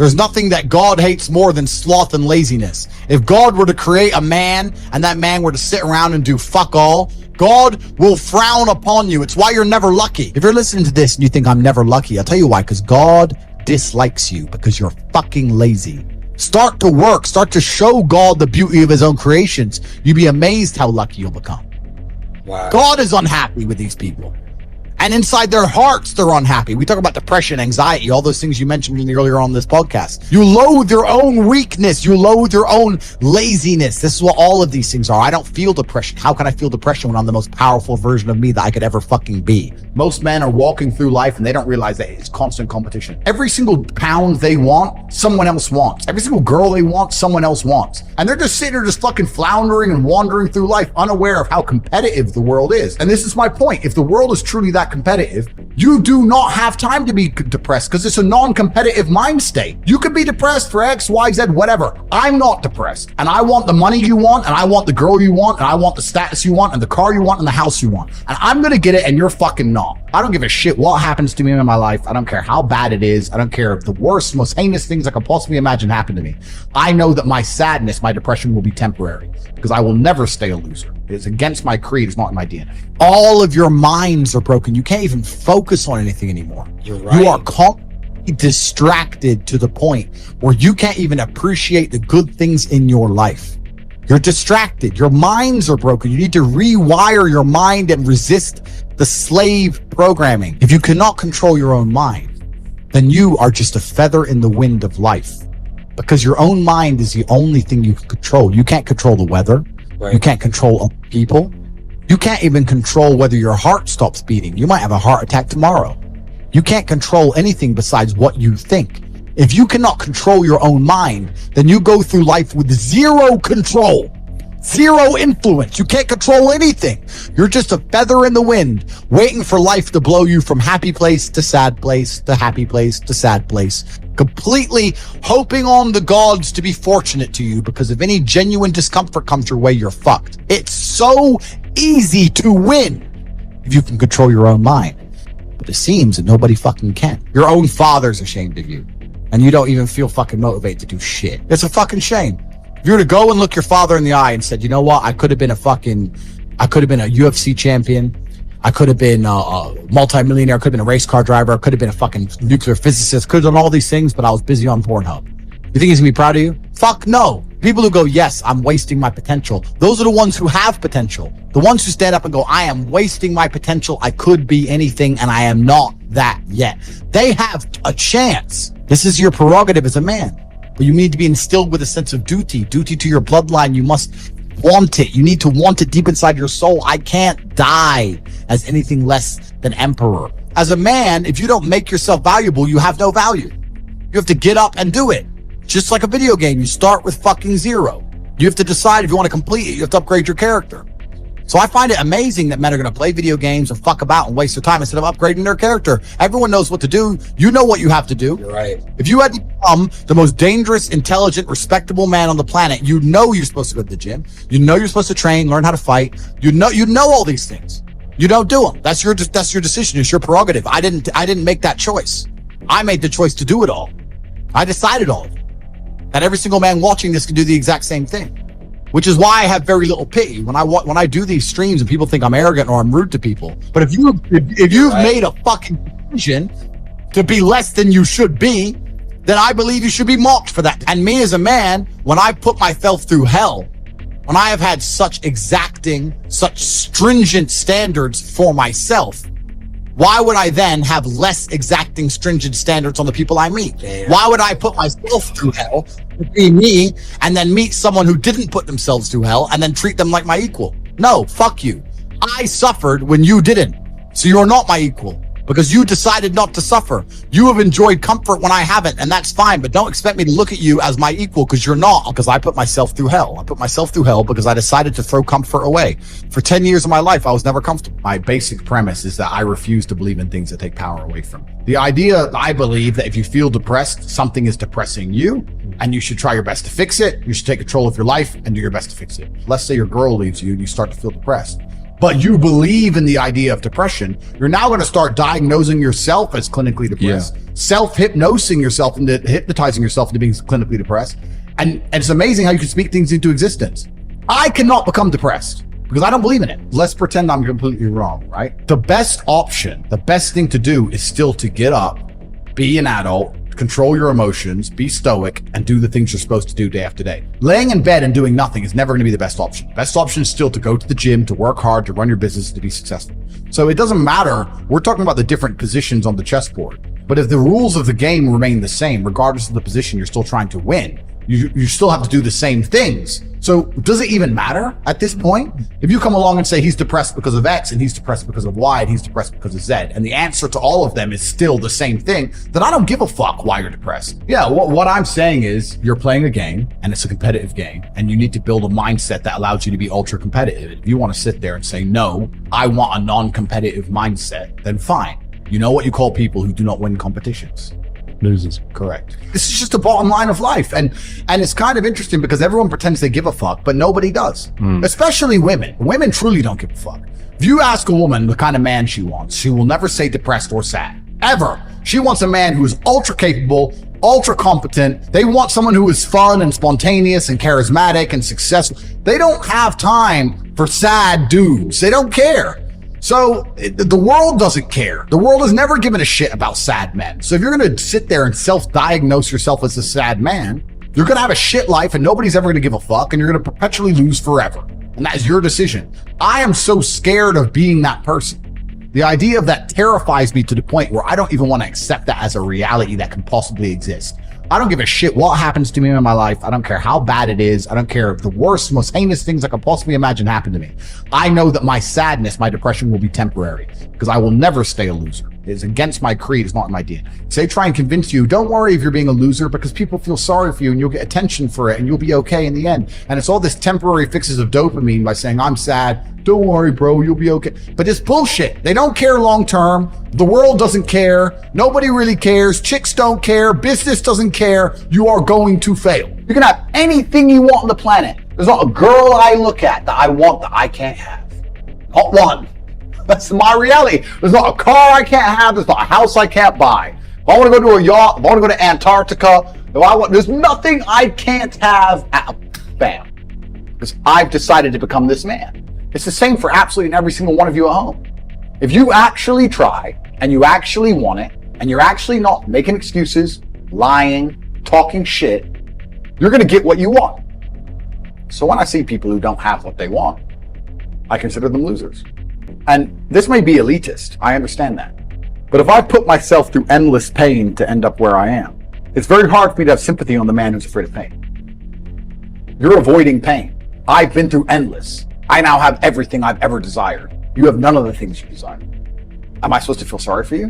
There's nothing that God hates more than sloth and laziness. If God were to create a man and that man were to sit around and do fuck all, God will frown upon you. It's why you're never lucky. If you're listening to this and you think I'm never lucky, I'll tell you why, because God dislikes you because you're fucking lazy. Start to work. Start to show God the beauty of his own creations. You'd be amazed how lucky you'll become. Wow. God is unhappy with these people. And inside their hearts, they're unhappy. We talk about depression, anxiety, all those things you mentioned earlier on this podcast. You loathe your own weakness. You loathe your own laziness. This is what all of these things are. I don't feel depression. How can I feel depression when I'm the most powerful version of me that I could ever fucking be? Most men are walking through life and they don't realize that it's constant competition. Every single pound they want, someone else wants. Every single girl they want, someone else wants. And they're just sitting there just fucking floundering and wandering through life unaware of how competitive the world is. And this is my point. If the world is truly that competitive, you do not have time to be depressed because it's a non-competitive mind state. You could be depressed for X, Y, Z, whatever. I'm not depressed. And I want the money you want, and I want the girl you want, and I want the status you want, and the car you want, and the house you want. And I'm going to get it, and you're fucking not. I don't give a shit what happens to me in my life. I don't care how bad it is. I don't care if the worst, most heinous things I could possibly imagine happen to me. I know that my sadness, my depression will be temporary because I will never stay a loser. It's against my creed. It's not in my DNA. All of your minds are broken. You can't even focus on anything anymore. You're right. You are constantly distracted to the point where you can't even appreciate the good things in your life. You're distracted. Your minds are broken. You need to rewire your mind and resist the slave programming. If you cannot control your own mind, then you are just a feather in the wind of life, because your own mind is the only thing you can control. You can't control the weather. Right. You can't control other people. You can't even control whether your heart stops beating. You might have a heart attack tomorrow. You can't control anything besides what you think. If you cannot control your own mind, then you go through life with zero control, zero influence. You can't control anything. You're just a feather in the wind, waiting for life to blow you from happy place to sad place to happy place to sad place, completely hoping on the gods to be fortunate to you, because if any genuine discomfort comes your way, you're fucked. It's so easy to win if you can control your own mind. But it seems that nobody fucking can. Your own father's ashamed of you, and you don't even feel fucking motivated to do shit. It's a fucking shame. If you were to go and look your father in the eye and said, you know what, I could have been a UFC champion. I could have been a multi-millionaire. I could have been a race car driver. I could have been a fucking nuclear physicist. Could have done all these things, but I was busy on Pornhub. You think he's gonna be proud of you? Fuck no. People who go, yes, I'm wasting my potential. Those are the ones who have potential. The ones who stand up and go, I am wasting my potential. I could be anything and I am not that yet. They have a chance. This is your prerogative as a man. But you need to be instilled with a sense of duty to your bloodline. You must want it. You need to want it deep inside your soul. I can't die as anything less than emperor. As a man, if you don't make yourself valuable, you have no value. You have to get up and do it. Just like a video game, you start with fucking zero. You have to decide if you want to complete it. You have to upgrade your character. So I find it amazing that men are going to play video games and fuck about and waste their time instead of upgrading their character. Everyone knows what to do. You know what you have to do. You're right. If you had to become the most dangerous, intelligent, respectable man on the planet, you know you're supposed to go to the gym. You know you're supposed to train, learn how to fight. You know all these things. You don't do them. That's your decision. It's your prerogative. I didn't make that choice. I made the choice to do it all. I decided all of it. And every single man watching this can do the exact same thing. Which is why I have very little pity when I do these streams and people think I'm arrogant or I'm rude to people. But if you've made a fucking decision to be less than you should be, then I believe you should be mocked for that. And me as a man, when I put myself through hell, when I have had such exacting, such stringent standards for myself, why would I then have less exacting, stringent standards on the people I meet? Damn. Why would I put myself through hell to be me and then meet someone who didn't put themselves through hell and then treat them like my equal? No, fuck you. I suffered when you didn't. So you're not my equal because you decided not to suffer. You have enjoyed comfort when I haven't, and that's fine, but don't expect me to look at you as my equal because you're not, because I put myself through hell. I put myself through hell because I decided to throw comfort away. For 10 years of my life, I was never comfortable. My basic premise is that I refuse to believe in things that take power away from me. The idea, I believe, that if you feel depressed, something is depressing you, and you should try your best to fix it. You should take control of your life and do your best to fix it. Let's say your girl leaves you and you start to feel depressed. but you believe in the idea of depression, you're now going to start diagnosing yourself as clinically depressed, self-hypnosing yourself into hypnotizing yourself into being clinically depressed. And it's amazing how you can speak things into existence. I cannot become depressed because I don't believe in it. Let's pretend I'm completely wrong, right? The best option, the best thing to do is still to get up, be an adult, control your emotions, be stoic, and do the things you're supposed to do day after day. Laying in bed and doing nothing is never going to be the best option. Best option is still to go to the gym, to work hard, to run your business, to be successful. So it doesn't matter. We're talking about the different positions on the chessboard. But if the rules of the game remain the same, regardless of the position you're still trying to win, you still have to do the same things. So does it even matter at this point? If you come along and say he's depressed because of X and he's depressed because of Y and he's depressed because of Z, and the answer to all of them is still the same thing, then I don't give a fuck why you're depressed. Yeah, what I'm saying is you're playing a game and it's a competitive game and you need to build a mindset that allows you to be ultra competitive. If you want to sit there and say, no, I want a non-competitive mindset, then fine. You know what you call people who do not win competitions? Losers. Correct. This is just the bottom line of life. And it's kind of interesting because everyone pretends they give a fuck, but nobody does. Especially women. Women truly don't give a fuck. If you ask a woman the kind of man she wants, she will never say depressed or sad. Ever. She wants a man who is ultra capable, ultra competent. They want someone who is fun and spontaneous and charismatic and successful. They don't have time for sad dudes. They don't care. So the world doesn't care. The world has never given a shit about sad men. So if you're going to sit there and self-diagnose yourself as a sad man, you're going to have a shit life and nobody's ever going to give a fuck and you're going to perpetually lose forever. And that is your decision. I am so scared of being that person. The idea of that terrifies me to the point where I don't even want to accept that as a reality that can possibly exist. I don't give a shit what happens to me in my life. I don't care how bad it is. I don't care if the worst, most heinous things I could possibly imagine happen to me. I know that my sadness, my depression will be temporary because I will never stay a loser. It is against my creed. It's not in my DNA. So they try and convince you, don't worry if you're being a loser because people feel sorry for you and you'll get attention for it and you'll be okay in the end. And it's all this temporary fixes of dopamine by saying, I'm sad. Don't worry, bro. You'll be okay. But it's bullshit. They don't care long term. The world doesn't care. Nobody really cares. Chicks don't care. Business doesn't care. You are going to fail. You can have anything you want on the planet. There's not a girl I look at that I want that I can't have. Not one. That's my reality. There's not a car I can't have. There's not a house I can't buy. If I want to go to a yacht, if I want to go to Antarctica, there's nothing I can't have. Bam. Because I've decided to become this man. It's the same for absolutely every single one of you at home. If you actually try and you actually want it and you're actually not making excuses, lying, talking shit, you're going to get what you want. So when I see people who don't have what they want, I consider them losers. And this may be elitist. I understand that. But if I put myself through endless pain to end up where I am, it's very hard for me to have sympathy on the man who's afraid of pain. You're avoiding pain. I've been through endless. I now have everything I've ever desired. You have none of the things you desire. Am I supposed to feel sorry for you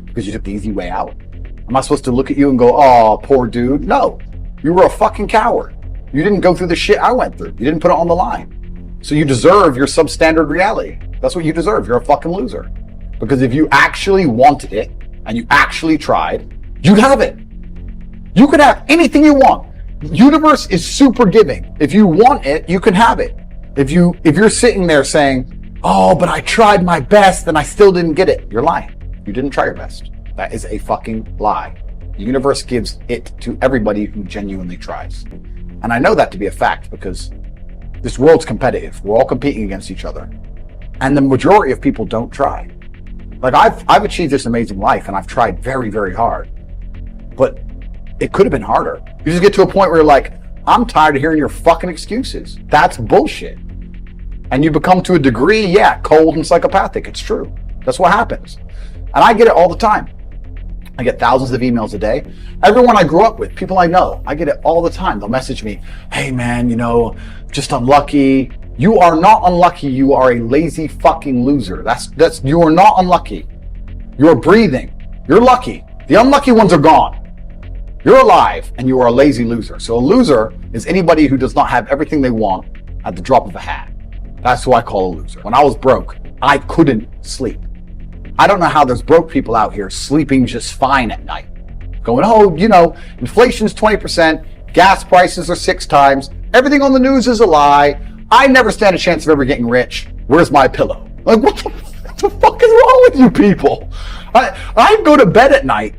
because you took the easy way out? Am I supposed to look at you and go, oh, poor dude? No, you were a fucking coward. You didn't go through the shit I went through. You didn't put it on the line. So you deserve your substandard reality. That's what you deserve. You're a fucking loser. Because if you actually wanted it and you actually tried, you'd have it. You could have anything you want. The universe is super giving. If you want it, you can have it. If you're sitting there saying, oh, but I tried my best and I still didn't get it, you're lying. You didn't try your best. That is a fucking lie. The universe gives it to everybody who genuinely tries. And I know that to be a fact because this world's competitive. We're all competing against each other. And the majority of people don't try. Like I've achieved this amazing life and I've tried very, very hard. But it could have been harder. You just get to a point where you're like, I'm tired of hearing your fucking excuses. That's bullshit. And you become to a degree, yeah, cold and psychopathic. It's true. That's what happens. And I get it all the time. I get thousands of emails a day. Everyone I grew up with, people I know, I get it all the time. They'll message me, hey man, just unlucky. You are not unlucky. You are a lazy fucking loser. You are not unlucky. You're breathing. You're lucky. The unlucky ones are gone. You're alive and you are a lazy loser. So a loser is anybody who does not have everything they want at the drop of a hat. That's who I call a loser. When I was broke, I couldn't sleep. I don't know how there's broke people out here sleeping just fine at night. Going, inflation's 20%, gas prices are 6 times, everything on the news is a lie, I never stand a chance of ever getting rich. Where's my pillow? Like, what the fuck is wrong with you people? I go to bed at night